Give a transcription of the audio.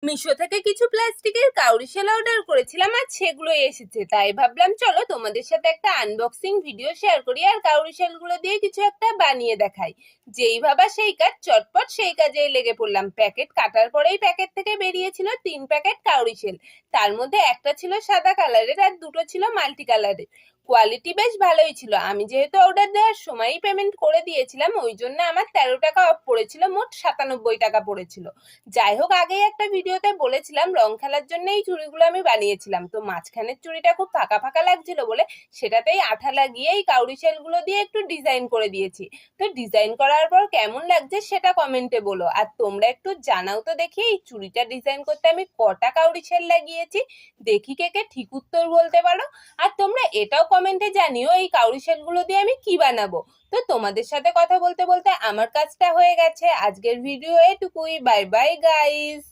মিশো থেকে কিছু প্লাস্টিকের কাউরি শেল অর্ডার করেছিলাম আর সেগুলো এসেছে, তাই ভাবলাম চলো তোমাদের সাথে একটা আনবক্সিং ভিডিও শেয়ার করি আর কাউরি শেলগুলো দিয়ে কিছু একটা বানিয়ে দেখাই। যেই ভাবা সেই কাজ, চটপট সেই কাজেই লেগে পড়লাম। প্যাকেট কাটার পরেই প্যাকেট থেকে বেরিয়েছিল 3 প্যাকেট কাউরি শেল। তার মধ্যে একটা ছিল সাদা কালারের আর দুটো ছিল মাল্টি কালারের। কোয়ালিটি বেশ ভালোই ছিল। আমি যেহেতু অর্ডার দেওয়ার সময়ই পেমেন্ট করে দিয়েছিলাম, ওই জন্য আমার 13 টাকা অফ পড়েছিল, মোট 97 টাকা পড়েছিল। যাই হোক, আগেই একটা ভিডিওতে বলেছিলাম রং খেলার জন্য এই চুড়িগুলো আমি বানিয়েছিলাম। তো মাঝখানের চুড়িটা খুব ফাঁকা ফাঁকা লাগছিল বলে সেটাতেই আঠা লাগিয়ে এই কাউরি শেলগুলো দিয়ে একটু ডিজাইন করে দিয়েছি। তো ডিজাইন করার পর কেমন লাগছে সেটা কমেন্টে বলো। আর তোমরা একটু জানাও তো দেখি, এই চুড়িটা ডিজাইন করতে আমি কটা কাউরি শেল লাগিয়েছি। দেখি কে কে ঠিক উত্তর বলতে পারো। আর তোমরা এটাও কমেন্টে জানিও এই কাউরি শেলগুলো দিয়ে আমি কি বানাবো। তো তোমাদের সাথে কথা বলতে বলতে আমার কাজটা হয়ে গেছে। আজকের ভিডিও এটুকুই। Bye bye guys.